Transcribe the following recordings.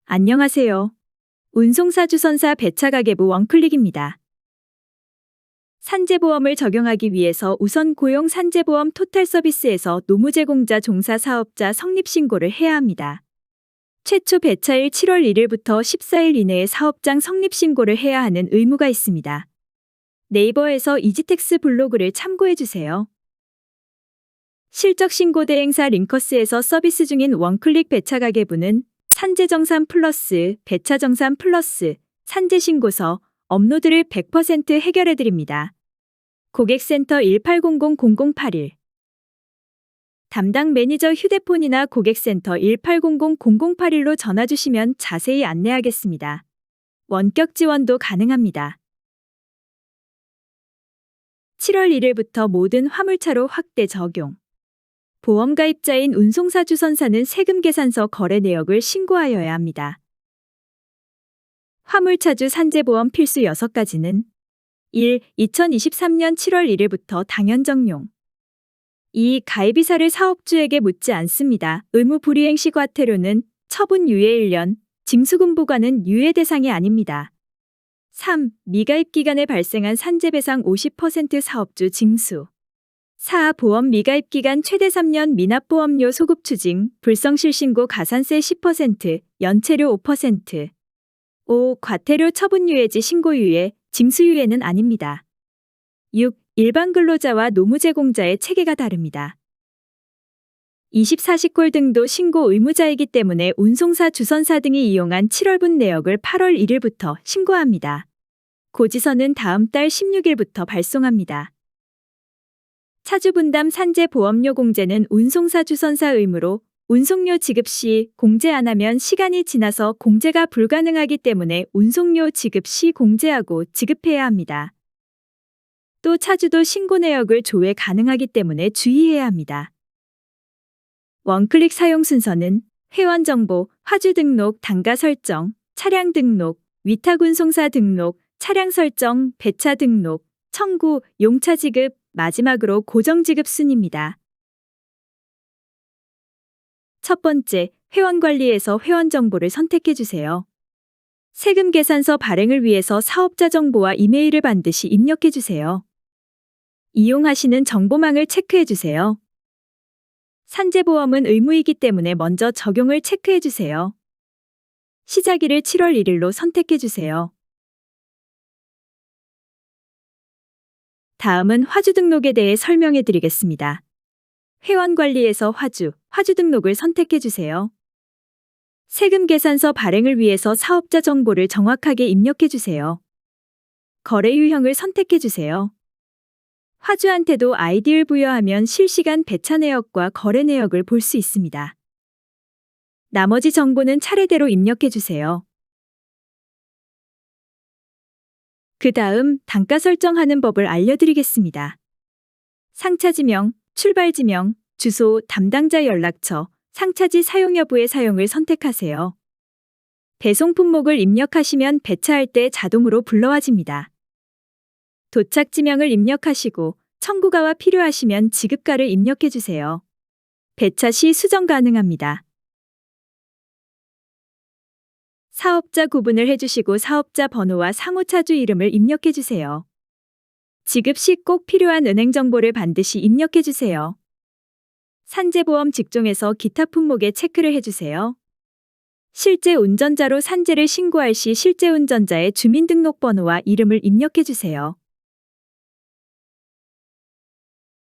안녕하세요. 운송사 주선사 배차가계부 원클릭입니다. 산재보험을 적용하기 위해서 우선 고용 산재보험 토탈 서비스에서 노무제공자 종사 사업자 성립신고를 해야 합니다. 최초 배차일 7월 1일부터 14일 이내에 사업장 성립신고를 해야 하는 의무가 있습니다. 네이버에서 이지텍스 블로그를 참고해주세요. 실적신고 대행사 링커스에서 서비스 중인 원클릭 배차가계부는 산재정산 플러스, 배차정산 플러스, 산재신고서, 업로드를 100% 해결해드립니다. 고객센터 1800-0081 담당 매니저 휴대폰이나 고객센터 1800-0081로 전화주시면 자세히 안내하겠습니다. 원격 지원도 가능합니다. 7월 1일부터 모든 화물차로 확대 적용. 보험가입자인 운송사 주선사는 세금계산서 거래 내역을 신고하여야 합니다. 화물차주 산재보험 필수 6가지는 1. 2023년 7월 1일부터 당연 적용. 2. 가입이사를 사업주에게 묻지 않습니다. 의무 불이행 시 과태료는 처분유예 1년, 징수금 부과는 유예 대상이 아닙니다. 3. 미가입 기간에 발생한 산재배상 50% 사업주 징수. 4. 보험 미가입 기간 최대 3년 미납보험료 소급 추징, 불성실신고 가산세 10%, 연체료 5%. 5. 과태료 처분유예지 신고유예, 징수유예는 아닙니다. 6. 일반 근로자와 노무제공자의 체계가 다릅니다. 24시콜 등도 신고 의무자이기 때문에 운송사 주선사 등이 이용한 7월분 내역을 8월 1일부터 신고합니다. 고지서는 다음 달 16일부터 발송합니다. 차주분담 산재보험료 공제는 운송사 주선사 의무로 운송료 지급 시 공제 안 하면 시간이 지나서 공제가 불가능하기 때문에 운송료 지급 시 공제하고 지급해야 합니다. 또 차주도 신고 내역을 조회 가능하기 때문에 주의해야 합니다. 원클릭 사용 순서는 회원 정보, 화주 등록, 단가 설정, 차량 등록, 위탁 운송사 등록, 차량 설정, 배차 등록, 청구, 용차 지급, 마지막으로 고정 지급 순입니다. 첫 번째, 회원 관리에서 회원 정보를 선택해 주세요. 세금 계산서 발행을 위해서 사업자 정보와 이메일을 반드시 입력해 주세요. 이용하시는 정보망을 체크해 주세요. 산재보험은 의무이기 때문에 먼저 적용을 체크해 주세요. 시작일을 7월 1일로 선택해 주세요. 다음은 화주 등록에 대해 설명해 드리겠습니다. 회원 관리에서 화주 등록을 선택해 주세요. 세금 계산서 발행을 위해서 사업자 정보를 정확하게 입력해 주세요. 거래 유형을 선택해 주세요. 화주한테도 아이디를 부여하면 실시간 배차 내역과 거래 내역을 볼 수 있습니다. 나머지 정보는 차례대로 입력해 주세요. 그 다음 단가 설정하는 법을 알려드리겠습니다. 상차지명, 출발지명, 주소, 담당자 연락처, 상차지 사용 여부의 사용을 선택하세요. 배송 품목을 입력하시면 배차할 때 자동으로 불러와집니다. 도착지명을 입력하시고 청구가와 필요하시면 지급가를 입력해주세요. 배차 시 수정 가능합니다. 사업자 구분을 해주시고 사업자 번호와 상호차주 이름을 입력해주세요. 지급 시 꼭 필요한 은행 정보를 반드시 입력해주세요. 산재보험 직종에서 기타 품목에 체크를 해주세요. 실제 운전자로 산재를 신고할 시 실제 운전자의 주민등록번호와 이름을 입력해주세요.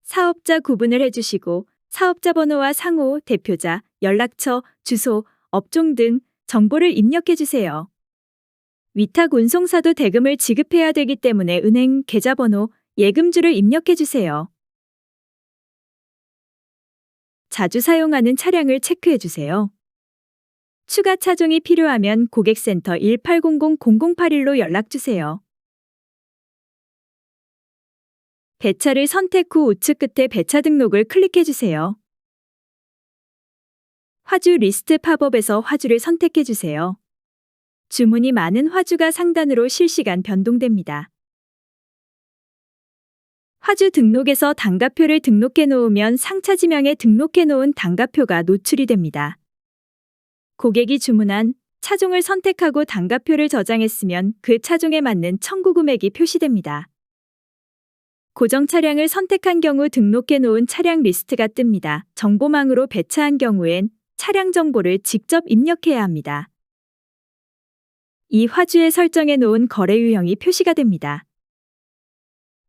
사업자 구분을 해주시고 사업자 번호와 상호, 대표자, 연락처, 주소, 업종 등 정보를 입력해주세요. 위탁 운송사도 대금을 지급해야 되기 때문에 은행, 계좌번호, 예금주를 입력해주세요. 자주 사용하는 차량을 체크해주세요. 추가 차종이 필요하면 고객센터 1800-0081로 연락주세요. 배차를 선택 후 우측 끝에 배차 등록을 클릭해주세요. 화주 리스트 팝업에서 화주를 선택해주세요. 주문이 많은 화주가 상단으로 실시간 변동됩니다. 화주 등록에서 단가표를 등록해 놓으면 상차지명에 등록해 놓은 단가표가 노출이 됩니다. 고객이 주문한 차종을 선택하고 단가표를 저장했으면 그 차종에 맞는 청구 금액이 표시됩니다. 고정 차량을 선택한 경우 등록해 놓은 차량 리스트가 뜹니다. 정보망으로 배차한 경우엔 차량 정보를 직접 입력해야 합니다. 이 화주에 설정해 놓은 거래 유형이 표시가 됩니다.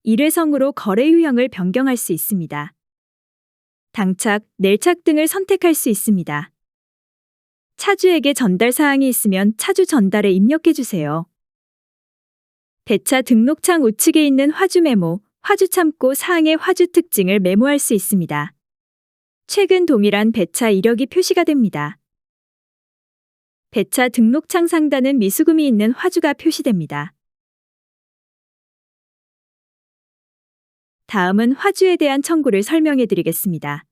일회성으로 거래 유형을 변경할 수 있습니다. 당착, 내일착 등을 선택할 수 있습니다. 차주에게 전달 사항이 있으면 차주 전달에 입력해 주세요. 배차 등록창 우측에 있는 화주 메모, 화주 참고 사항의 화주 특징을 메모할 수 있습니다. 최근 동일한 배차 이력이 표시가 됩니다. 배차 등록창 상단은 미수금이 있는 화주가 표시됩니다. 다음은 화주에 대한 청구를 설명해 드리겠습니다.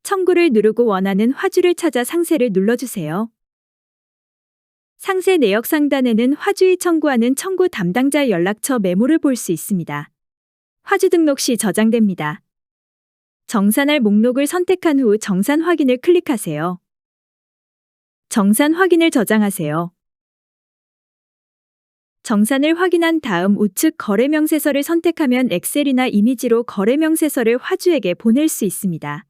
청구를 누르고 원하는 화주를 찾아 상세를 눌러주세요. 상세 내역 상단에는 화주의 청구하는 청구 담당자 연락처 메모를 볼 수 있습니다. 화주 등록 시 저장됩니다. 정산할 목록을 선택한 후 정산 확인을 클릭하세요. 정산 확인을 저장하세요. 정산을 확인한 다음 우측 거래명세서를 선택하면 엑셀이나 이미지로 거래명세서를 화주에게 보낼 수 있습니다.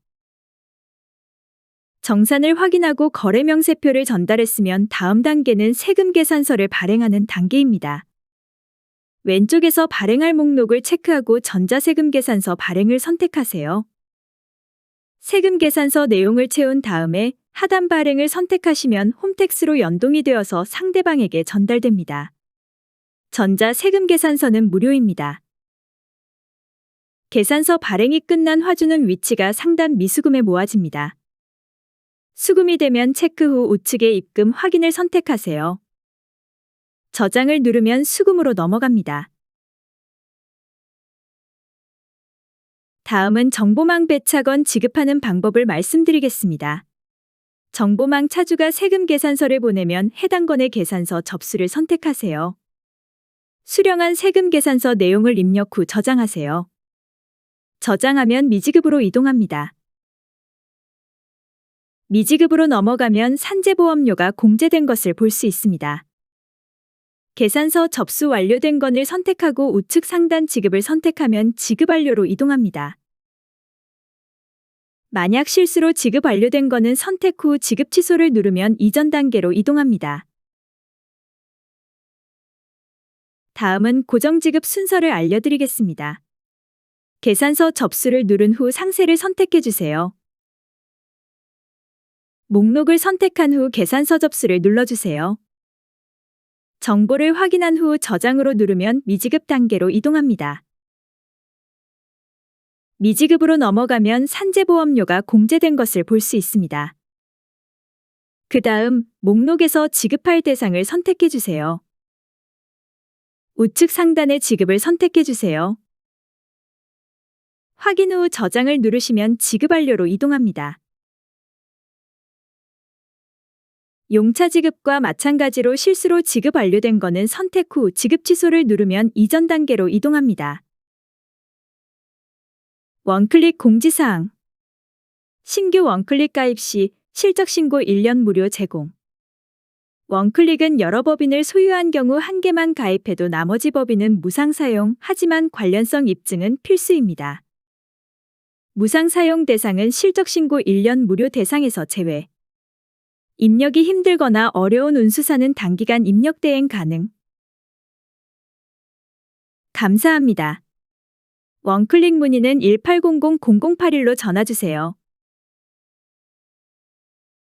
정산을 확인하고 거래명세표를 전달했으면 다음 단계는 세금계산서를 발행하는 단계입니다. 왼쪽에서 발행할 목록을 체크하고 전자세금계산서 발행을 선택하세요. 세금계산서 내용을 채운 다음에 하단 발행을 선택하시면 홈택스로 연동이 되어서 상대방에게 전달됩니다. 전자세금계산서는 무료입니다. 계산서 발행이 끝난 화주는 위치가 상단 미수금에 모아집니다. 수금이 되면 체크 후 우측에 입금 확인을 선택하세요. 저장을 누르면 수금으로 넘어갑니다. 다음은 정보망 배차건 지급하는 방법을 말씀드리겠습니다. 정보망 차주가 세금 계산서를 보내면 해당 건의 계산서 접수를 선택하세요. 수령한 세금 계산서 내용을 입력 후 저장하세요. 저장하면 미지급으로 이동합니다. 미지급으로 넘어가면 산재보험료가 공제된 것을 볼 수 있습니다. 계산서 접수 완료된 건을 선택하고 우측 상단 지급을 선택하면 지급 완료로 이동합니다. 만약 실수로 지급 완료된 건은 선택 후 지급 취소를 누르면 이전 단계로 이동합니다. 다음은 고정지급 순서를 알려드리겠습니다. 계산서 접수를 누른 후 상세를 선택해 주세요. 목록을 선택한 후 계산서 접수를 눌러주세요. 정보를 확인한 후 저장으로 누르면 미지급 단계로 이동합니다. 미지급으로 넘어가면 산재보험료가 공제된 것을 볼 수 있습니다. 그 다음 목록에서 지급할 대상을 선택해 주세요. 우측 상단의 지급을 선택해 주세요. 확인 후 저장을 누르시면 지급 완료로 이동합니다. 용차 지급과 마찬가지로 실수로 지급 완료된 건은 선택 후 지급 취소를 누르면 이전 단계로 이동합니다. 원클릭 공지사항. 신규 원클릭 가입 시 실적신고 1년 무료 제공. 원클릭은 여러 법인을 소유한 경우 한 개만 가입해도 나머지 법인은 무상 사용, 하지만 관련성 입증은 필수입니다. 무상 사용 대상은 실적신고 1년 무료 대상에서 제외. 입력이 힘들거나 어려운 운수사는 단기간 입력 대행 가능. 감사합니다. 원클릭 문의는 1800-0081로 전화주세요.